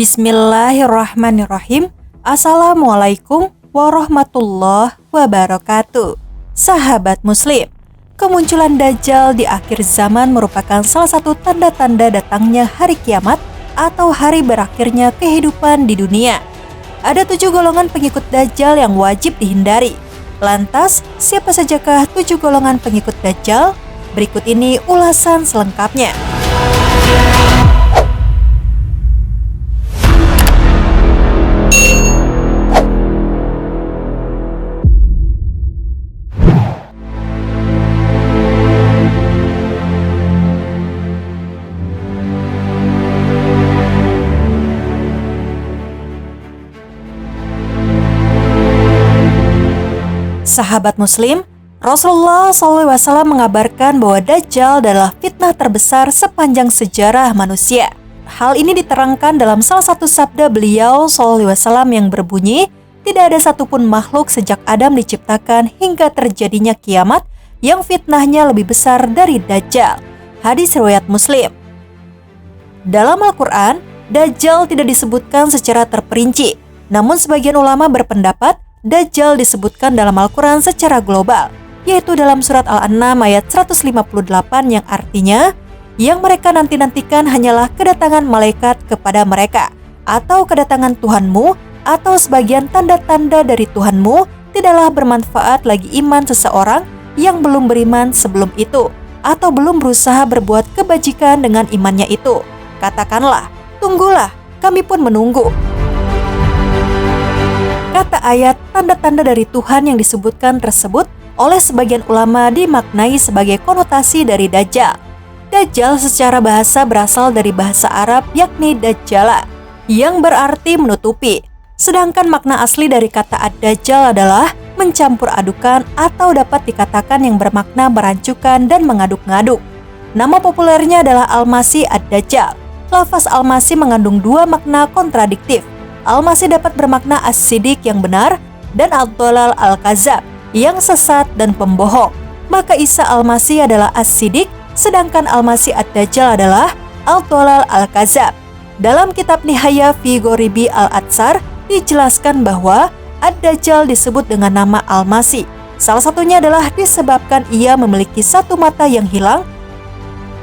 Bismillahirrahmanirrahim. Assalamualaikum warahmatullahi wabarakatuh. Sahabat Muslim, kemunculan Dajjal di akhir zaman merupakan salah satu tanda-tanda datangnya hari kiamat atau hari berakhirnya kehidupan di dunia. Ada 7 golongan pengikut Dajjal yang wajib dihindari. Lantas, siapa sajakah 7 golongan pengikut Dajjal? Berikut ini ulasan selengkapnya. Sahabat Muslim, Rasulullah SAW mengabarkan bahwa Dajjal adalah fitnah terbesar sepanjang sejarah manusia. Hal ini diterangkan dalam salah satu sabda beliau SAW yang berbunyi, tidak ada satupun makhluk sejak Adam diciptakan hingga terjadinya kiamat yang fitnahnya lebih besar dari Dajjal. Hadis riwayat Muslim. Dalam Al-Quran, Dajjal tidak disebutkan secara terperinci, namun sebagian ulama berpendapat Dajjal disebutkan dalam Al-Quran secara global, yaitu dalam surat Al-An'am ayat 158 yang artinya, yang mereka nanti-nantikan hanyalah kedatangan malaikat kepada mereka, atau kedatangan Tuhanmu, atau sebagian tanda-tanda dari Tuhanmu, tidaklah bermanfaat lagi iman seseorang yang belum beriman sebelum itu, atau belum berusaha berbuat kebajikan dengan imannya itu. Katakanlah, tunggulah, kami pun menunggu. Kata ayat tanda-tanda dari Tuhan yang disebutkan tersebut oleh sebagian ulama dimaknai sebagai konotasi dari Dajjal. Dajjal secara bahasa berasal dari bahasa Arab yakni Dajjala, yang berarti menutupi. Sedangkan makna asli dari kata ad-Dajjal adalah mencampur adukan atau dapat dikatakan yang bermakna merancukan dan mengaduk-ngaduk. Nama populernya adalah Al-Masih ad-Dajjal. Lafaz Al-Masih mengandung 2 makna kontradiktif. Al-Masih dapat bermakna as-sidik yang benar dan ad-dhalal al-kazab yang sesat dan pembohong. Maka Isa Al-Masih adalah as-sidik, sedangkan Al-Masih ad-Dajjal adalah ad-dhalal al-kazab. Dalam kitab Nihaya fi Ghoribi al-Atsar dijelaskan bahwa ad-Dajjal disebut dengan nama Al-Masih. Salah satunya adalah disebabkan ia memiliki 1 mata yang hilang.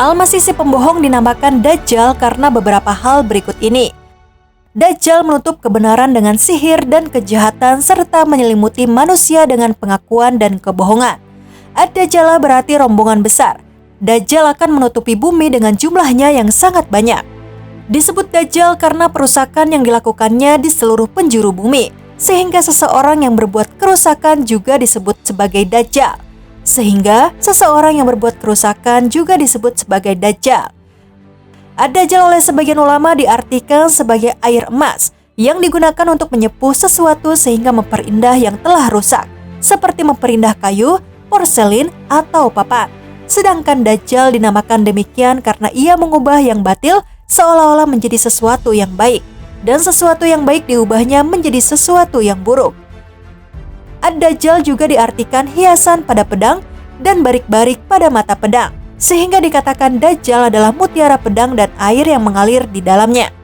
Al-Masih si pembohong dinamakan Dajjal karena beberapa hal berikut ini. Dajjal menutup kebenaran dengan sihir dan kejahatan serta menyelimuti manusia dengan pengakuan dan kebohongan. Ad-Dajjal berarti rombongan besar. Dajjal akan menutupi bumi dengan jumlahnya yang sangat banyak. Disebut Dajjal karena perusakan yang dilakukannya di seluruh penjuru bumi, sehingga seseorang yang berbuat kerusakan juga disebut sebagai Dajjal. Sehingga seseorang yang berbuat kerusakan juga disebut sebagai Dajjal. Ad-Dajjal oleh sebagian ulama diartikan sebagai air emas yang digunakan untuk menyepuh sesuatu sehingga memperindah yang telah rusak, seperti memperindah kayu, porselin, atau papan. Sedangkan Dajjal dinamakan demikian karena ia mengubah yang batil seolah-olah menjadi sesuatu yang baik, dan sesuatu yang baik diubahnya menjadi sesuatu yang buruk. Ad-Dajjal juga diartikan hiasan pada pedang dan barik-barik pada mata pedang, sehingga dikatakan Dajjal adalah mutiara pedang dan air yang mengalir di dalamnya.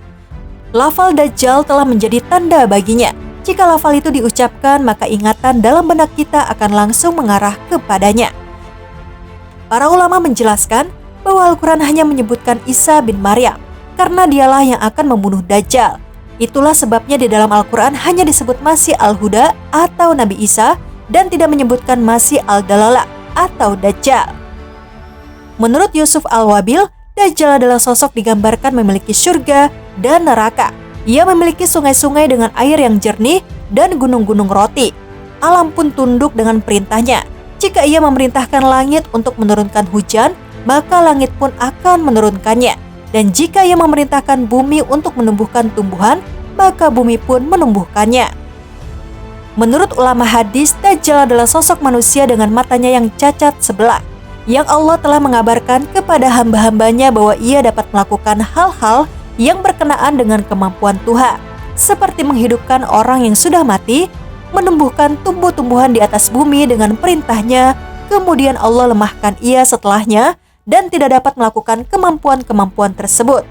Lafal Dajjal telah menjadi tanda baginya. Jika lafal itu diucapkan, maka ingatan dalam benak kita akan langsung mengarah kepadanya. Para ulama menjelaskan bahwa Al-Quran hanya menyebutkan Isa bin Maryam, karena dialah yang akan membunuh Dajjal. Itulah sebabnya di dalam Al-Quran hanya disebut Masih Al-Huda atau Nabi Isa, dan tidak menyebutkan Masih Al-Dalalah atau Dajjal. Menurut Yusuf Al-Wabil, Dajjal adalah sosok digambarkan memiliki surga dan neraka. Ia memiliki sungai-sungai dengan air yang jernih dan gunung-gunung roti. Alam pun tunduk dengan perintahnya. Jika ia memerintahkan langit untuk menurunkan hujan, maka langit pun akan menurunkannya. Dan jika ia memerintahkan bumi untuk menumbuhkan tumbuhan, maka bumi pun menumbuhkannya. Menurut ulama hadis, Dajjal adalah sosok manusia dengan matanya yang cacat sebelah, yang Allah telah mengabarkan kepada hamba-hambanya bahwa ia dapat melakukan hal-hal yang berkenaan dengan kemampuan Tuhan, seperti menghidupkan orang yang sudah mati, menumbuhkan tumbuh-tumbuhan di atas bumi dengan perintahnya, kemudian Allah lemahkan ia setelahnya dan tidak dapat melakukan kemampuan-kemampuan tersebut.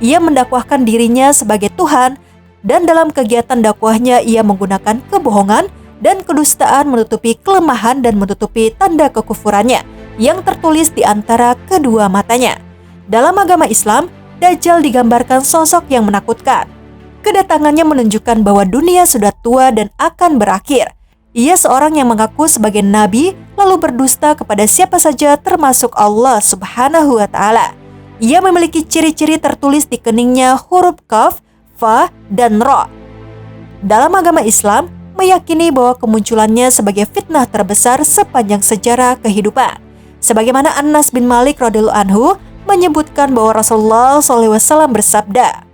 ia mendakwahkan dirinya sebagai Tuhan, dan dalam kegiatan dakwahnya ia menggunakan kebohongan dan kedustaan menutupi kelemahan dan menutupi tanda kekufurannya yang tertulis di antara kedua matanya. Dalam agama Islam, Dajjal digambarkan sosok yang menakutkan. Kedatangannya menunjukkan bahwa dunia sudah tua dan akan berakhir. Ia seorang yang mengaku sebagai nabi lalu berdusta kepada siapa saja termasuk Allah Subhanahu wa Ta'ala. Ia memiliki ciri-ciri tertulis di keningnya huruf Kaf, Fa, dan Ra. Dalam agama Islam, meyakini bahwa kemunculannya sebagai fitnah terbesar sepanjang sejarah kehidupan. Sebagaimana Anas bin Malik radhiyallahu anhu menyebutkan bahwa Rasulullah SAW bersabda,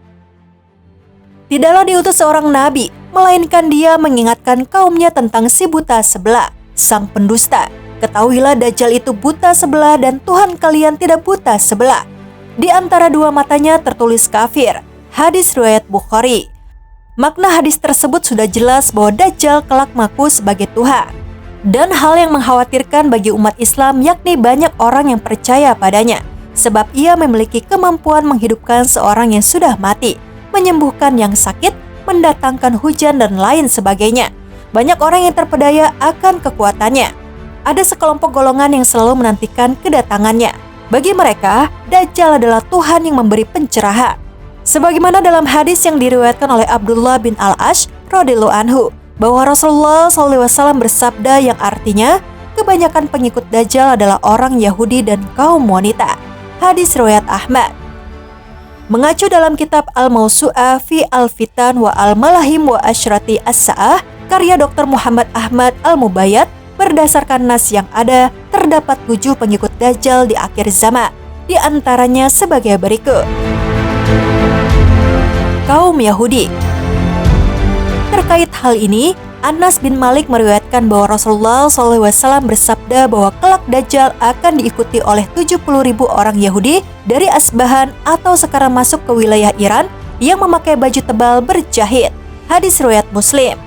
"Tidaklah diutus seorang nabi, melainkan dia mengingatkan kaumnya tentang si buta sebelah, sang pendusta. Ketahuilah Dajjal itu buta sebelah dan Tuhan kalian tidak buta sebelah. Di antara dua matanya tertulis kafir." Hadis riwayat Bukhari. Makna hadis tersebut sudah jelas bahwa Dajjal kelak mengaku sebagai Tuhan. Dan hal yang mengkhawatirkan bagi umat Islam yakni banyak orang yang percaya padanya, sebab ia memiliki kemampuan menghidupkan seorang yang sudah mati, menyembuhkan yang sakit, mendatangkan hujan dan lain sebagainya. Banyak orang yang terpedaya akan kekuatannya. Ada sekelompok golongan yang selalu menantikan kedatangannya. Bagi mereka, Dajjal adalah Tuhan yang memberi pencerahan. Sebagaimana dalam hadis yang diriwayatkan oleh Abdullah bin Al-Ash radhiyallahu anhu, bahwa Rasulullah SAW bersabda yang artinya, kebanyakan pengikut Dajjal adalah orang Yahudi dan kaum wanita. Hadis riwayat Ahmad. Mengacu dalam kitab Al-Mawsu'ah fi Al-Fitan wa Al-Malahim wa Asyrati As-Sa'ah, karya Dr. Muhammad Ahmad Al-Mubayyad, berdasarkan nas yang ada, terdapat 7 pengikut Dajjal di akhir zaman, di antaranya sebagai berikut. Kaum Yahudi. Terkait hal ini, Anas bin Malik meriwayatkan bahwa Rasulullah SAW bersabda bahwa kelak Dajjal akan diikuti oleh 70.000 orang Yahudi dari Asbahan atau sekarang masuk ke wilayah Iran yang memakai baju tebal berjahit. Hadis riwayat Muslim.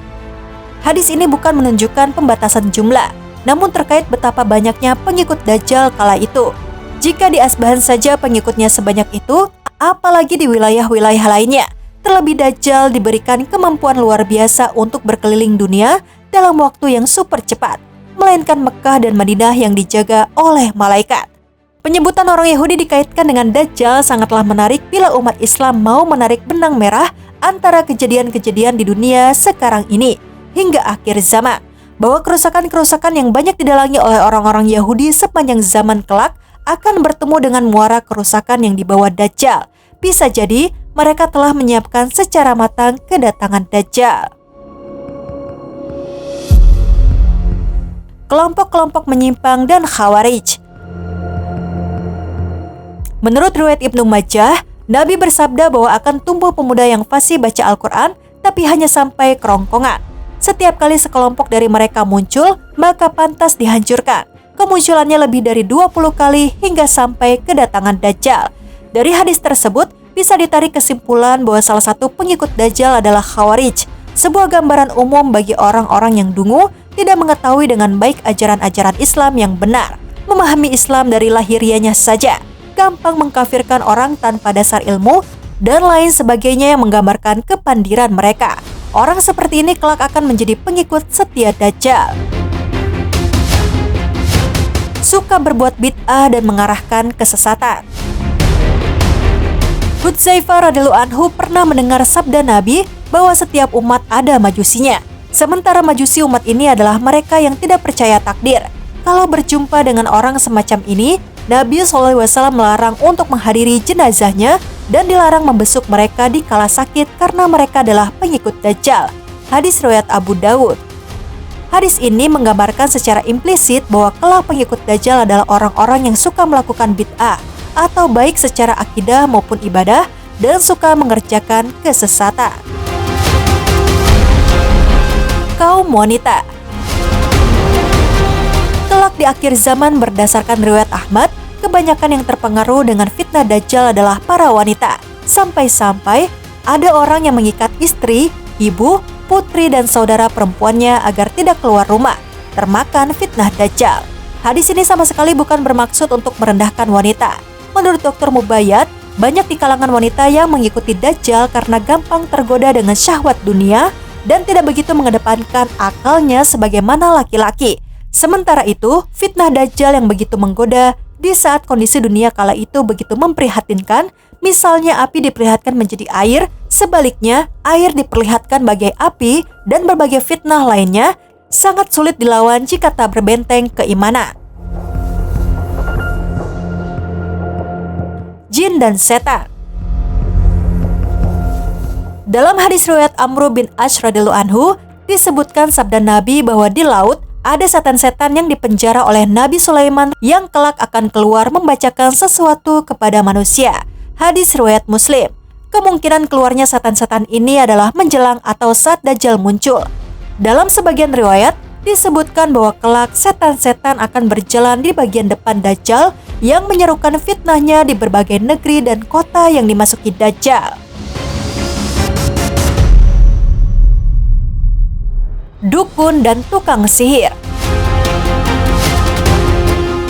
Hadis ini bukan menunjukkan pembatasan jumlah, namun terkait betapa banyaknya pengikut Dajjal kala itu. Jika di Asbahan saja pengikutnya sebanyak itu, apalagi di wilayah-wilayah lainnya. Terlebih Dajjal diberikan kemampuan luar biasa untuk berkeliling dunia dalam waktu yang super cepat, melainkan Mekah dan Madinah yang dijaga oleh malaikat. Penyebutan orang Yahudi dikaitkan dengan Dajjal sangatlah menarik bila umat Islam mau menarik benang merah antara kejadian-kejadian di dunia sekarang ini hingga akhir zaman, bahwa kerusakan-kerusakan yang banyak didalangi oleh orang-orang Yahudi sepanjang zaman kelak akan bertemu dengan muara kerusakan yang dibawa Dajjal. Bisa jadi mereka telah menyiapkan secara matang kedatangan Dajjal. Kelompok-kelompok menyimpang dan Khawarij. Menurut riwayat Ibnu Majah, Nabi bersabda bahwa akan tumbuh pemuda yang fasih baca Al-Quran, tapi hanya sampai kerongkongan. Setiap kali sekelompok dari mereka muncul, maka pantas dihancurkan. Kemunculannya lebih dari 20 kali hingga sampai kedatangan Dajjal. Dari hadis tersebut, bisa ditarik kesimpulan bahwa salah satu pengikut Dajjal adalah Khawarij, sebuah gambaran umum bagi orang-orang yang dungu, tidak mengetahui dengan baik ajaran-ajaran Islam yang benar, memahami Islam dari lahiriahnya saja, gampang mengkafirkan orang tanpa dasar ilmu, dan lain sebagainya yang menggambarkan kepandiran mereka. Orang seperti ini kelak akan menjadi pengikut setia Dajjal. Suka berbuat bid'ah dan mengarahkan kesesatan. Hudzaifah radhiyallahu anhu pernah mendengar sabda Nabi bahwa setiap umat ada majusinya. Sementara majusi umat ini adalah mereka yang tidak percaya takdir. Kalau berjumpa dengan orang semacam ini, Nabi SAW melarang untuk menghadiri jenazahnya dan dilarang membesuk mereka di kala sakit karena mereka adalah pengikut Dajjal. Hadis riwayat Abu Dawud. Hadis ini menggambarkan secara implisit bahwa kelak pengikut Dajjal adalah orang-orang yang suka melakukan bid'ah, atau baik secara akidah maupun ibadah, dan suka mengerjakan kesesatan. Kaum wanita. Kelak di akhir zaman berdasarkan riwayat Ahmad, kebanyakan yang terpengaruh dengan fitnah Dajjal adalah para wanita. Sampai-sampai ada orang yang mengikat istri, ibu, putri, dan saudara perempuannya agar tidak keluar rumah, termakan fitnah Dajjal. Hadis ini sama sekali bukan bermaksud untuk merendahkan wanita. Menurut Dr. Mubayyad, Banyak di kalangan wanita yang mengikuti Dajjal karena gampang tergoda dengan syahwat dunia dan tidak begitu mengedepankan akalnya sebagaimana laki-laki. Sementara itu, fitnah Dajjal yang begitu menggoda di saat kondisi dunia kala itu begitu memprihatinkan, misalnya api diperlihatkan menjadi air, sebaliknya air diperlihatkan bagai api, dan berbagai fitnah lainnya, sangat sulit dilawan jika tak berbenteng keimanan. Jin dan setan. Dalam hadis riwayat Amr bin Ash radhiyallahu anhu disebutkan sabda Nabi bahwa di laut ada setan-setan yang dipenjara oleh Nabi Sulaiman yang kelak akan keluar membacakan sesuatu kepada manusia. Hadis riwayat Muslim. Kemungkinan keluarnya setan-setan ini adalah menjelang atau saat Dajjal muncul. Dalam sebagian riwayat disebutkan bahwa kelak setan-setan akan berjalan di bagian depan Dajjal yang menyerukan fitnahnya di berbagai negeri dan kota yang dimasuki Dajjal. Dukun dan tukang sihir.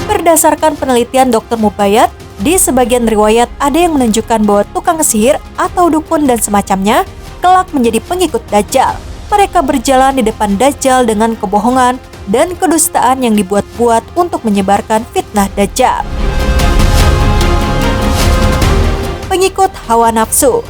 Berdasarkan penelitian Dr. Mubayat, di sebagian riwayat ada yang menunjukkan bahwa tukang sihir atau dukun dan semacamnya kelak menjadi pengikut Dajjal. Mereka berjalan di depan Dajjal dengan kebohongan dan kedustaan yang dibuat-buat untuk menyebarkan fitnah Dajjal. Pengikut hawa nafsu.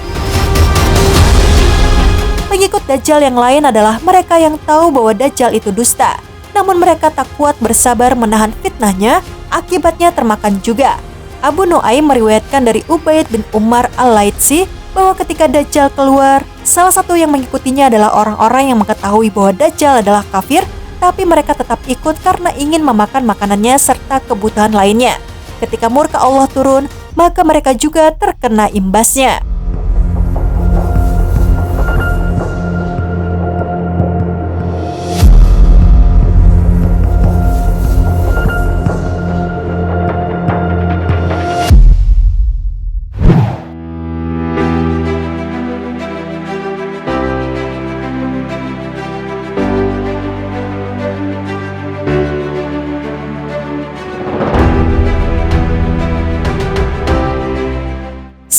Pengikut Dajjal yang lain adalah mereka yang tahu bahwa Dajjal itu dusta, namun mereka tak kuat bersabar menahan fitnahnya, akibatnya termakan juga. Abu Nuaim meriwayatkan dari Ubaid bin Umar al-Laitsi bahwa ketika Dajjal keluar, salah satu yang mengikutinya adalah orang-orang yang mengetahui bahwa Dajjal adalah kafir, tapi mereka tetap ikut karena ingin memakan makanannya serta kebutuhan lainnya. Ketika murka Allah turun, maka mereka juga terkena imbasnya.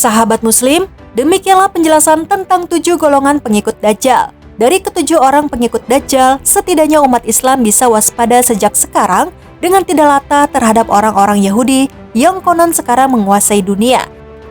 Sahabat Muslim, demikianlah penjelasan tentang 7 golongan pengikut Dajjal. Dari ke-7 orang pengikut Dajjal, setidaknya umat Islam bisa waspada sejak sekarang dengan tidak latah terhadap orang-orang Yahudi yang konon sekarang menguasai dunia.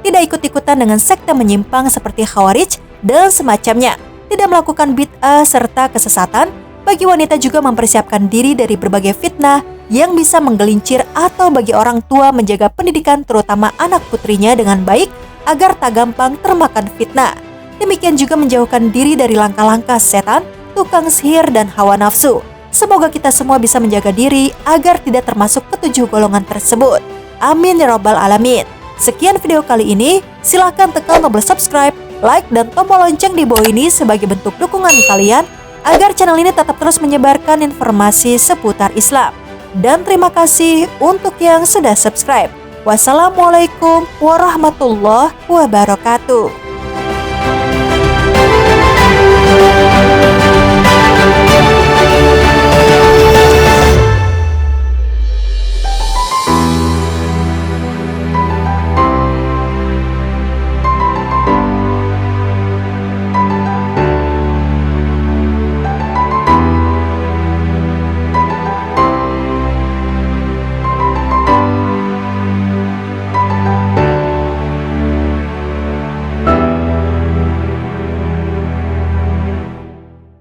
Tidak ikut-ikutan dengan sekte menyimpang seperti Khawarij dan semacamnya. Tidak melakukan bid'ah serta kesesatan. Bagi wanita juga mempersiapkan diri dari berbagai fitnah yang bisa menggelincir, atau bagi orang tua menjaga pendidikan terutama anak putrinya dengan baik agar tak gampang termakan fitnah. Demikian juga menjauhkan diri dari langkah-langkah setan, tukang sihir, dan hawa nafsu. Semoga kita semua bisa menjaga diri agar tidak termasuk ke-7 golongan tersebut. Amin ya rabbal alamin. Sekian video kali ini, silahkan tekan tombol subscribe, like, dan tombol lonceng di bawah ini sebagai bentuk dukungan kalian agar channel ini tetap terus menyebarkan informasi seputar Islam. Dan terima kasih untuk yang sudah subscribe. Wassalamualaikum warahmatullahi wabarakatuh.